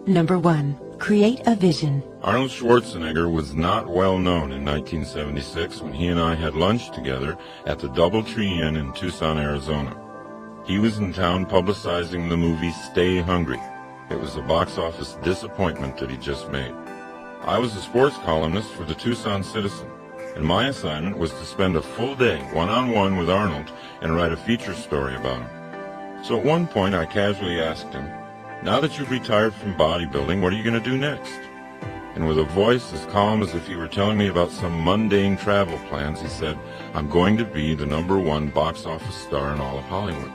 Number 1. Create a vision. Arnold Schwarzenegger was not well known in 1976 when he and I had lunch together at the DoubleTree Inn in Tucson, Arizona. He was in town publicizing the movie Stay Hungry. It was a box office disappointment that he just made. I was a sports columnist for the Tucson Citizen, and my assignment was to spend a full day one-on-one with Arnold and write a feature story about him. So at one point I casually asked him, "Now that you've retired from bodybuilding, what are you going to do next?" And with a voice as calm as if he were telling me about some mundane travel plans, he said, "I'm going to be the #1 box office star in all of Hollywood."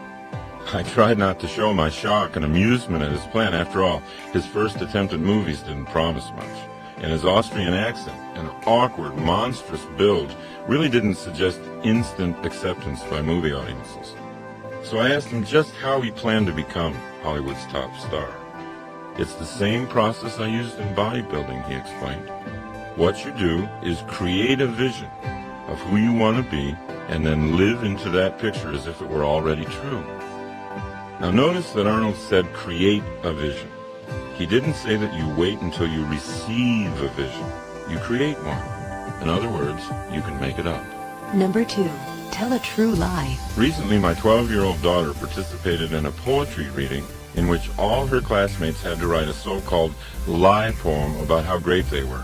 I tried not to show my shock and amusement at his plan. After all, his first attempt at movies didn't promise much, and his Austrian accent and awkward, monstrous build really didn't suggest instant acceptance by movie audiences. So I asked him just how he planned to become Hollywood's top star. "It's the same process I used in bodybuilding," he explained. "What you do is create a vision of who you want to be and then live into that picture as if it were already true." Now notice that Arnold said create a vision. He didn't say that you wait until you receive a vision. You create one. In other words, you can make it up. Number 2. Tell a true lie. Recently, my 12-year-old daughter participated in a poetry reading in which all her classmates had to write a so-called lie poem about how great they were.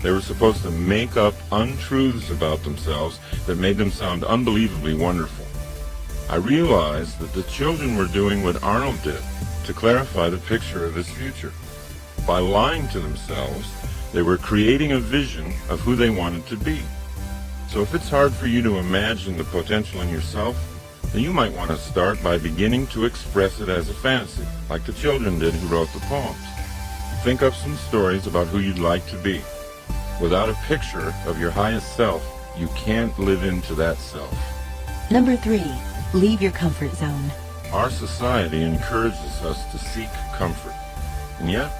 They were supposed to make up untruths about themselves that made them sound unbelievably wonderful. I realized that the children were doing what Arnold did to clarify the picture of his future. By lying to themselves, they were creating a vision of who they wanted to be. So if it's hard for you to imagine the potential in yourself, then you might want to start by beginning to express it as a fantasy, like the children did who wrote the poems. Think up some stories about who you'd like to be. Without a picture of your highest self, you can't live into that self. Number 3. Leave your comfort zone. Our society encourages us to seek comfort, and yet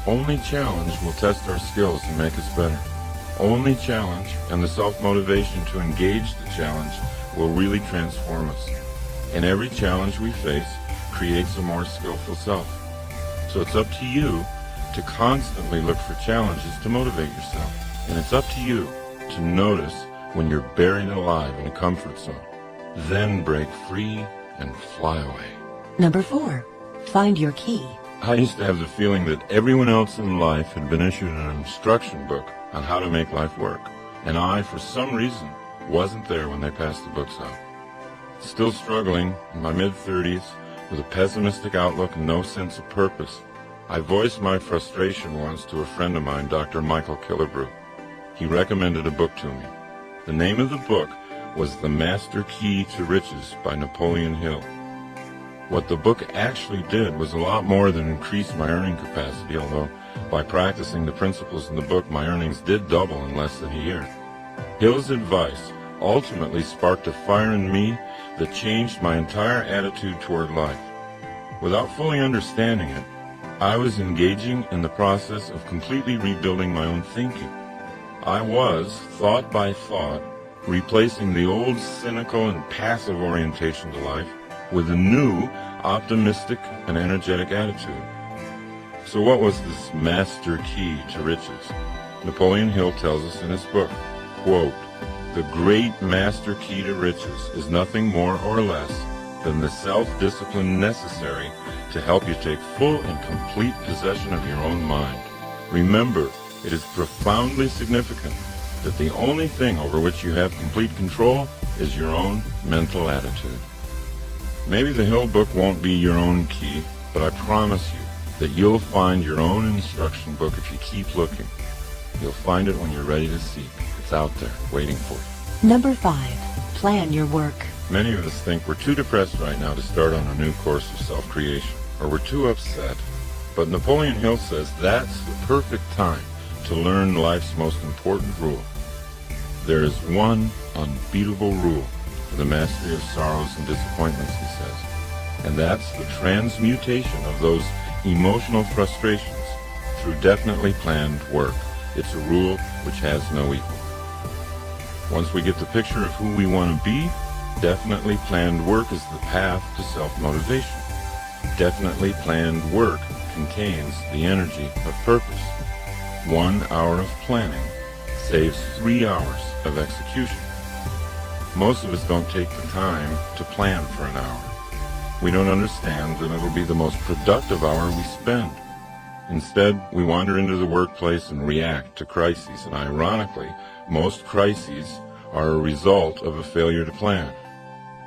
only challenge will test our skills and make us better. Only challenge and the self-motivation to engage the challenge will really transform us. And every challenge we face creates a more skillful self. So it's up to you to constantly look for challenges to motivate yourself. And it's up to you to notice when you're buried alive in a comfort zone. Then break free and fly away. Number 4. Find your key. I used to have the feeling that everyone else in life had been issued an instruction book on how to make life work, and I, for some reason, wasn't there when they passed the books out. Still struggling in my mid-30s with a pessimistic outlook and no sense of purpose, I voiced my frustration once to a friend of mine, Dr. Michael Killebrew. He recommended a book to me. The name of the book was The Master Key to Riches by Napoleon Hill. What the book actually did was a lot more than increase my earning capacity, although by practicing the principles in the book, my earnings did double in less than a year. Hill's advice ultimately sparked a fire in me that changed my entire attitude toward life. Without fully understanding it, I was engaging in the process of completely rebuilding my own thinking. I was, thought by thought, replacing the old cynical and passive orientation to life with a new, optimistic and energetic attitude. So what was this master key to riches? Napoleon Hill tells us in his book, quote, "The great master key to riches is nothing more or less than the self-discipline necessary to help you take full and complete possession of your own mind. Remember, it is profoundly significant that the only thing over which you have complete control is your own mental attitude." Maybe the Hill book won't be your own key, but I promise you that you'll find your own instruction book if you keep looking. You'll find it when you're ready to seek. It's out there, waiting for you. Number 5. Plan your work. Many of us think we're too depressed right now to start on a new course of self-creation, or we're too upset. But Napoleon Hill says that's the perfect time to learn life's most important rule. There is one unbeatable rule for the mastery of sorrows and disappointments, he says, and that's the transmutation of those emotional frustrations through definitely planned work. It's a rule which has no equal. Once we get the picture of who we want to be, definitely planned work is the path to self-motivation. Definitely planned work contains the energy of purpose. 1 hour of planning saves 3 hours of execution. Most of us don't take the time to plan for an hour. We don't understand that it'll be the most productive hour we spend. Instead, we wander into the workplace and react to crises, and ironically, most crises are a result of a failure to plan.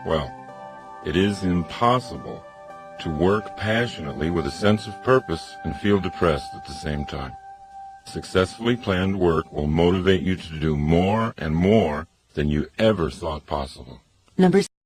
Well, it is impossible to work passionately with a sense of purpose and feel depressed at the same time. Successfully planned work will motivate you to do more and more than you ever thought possible. Number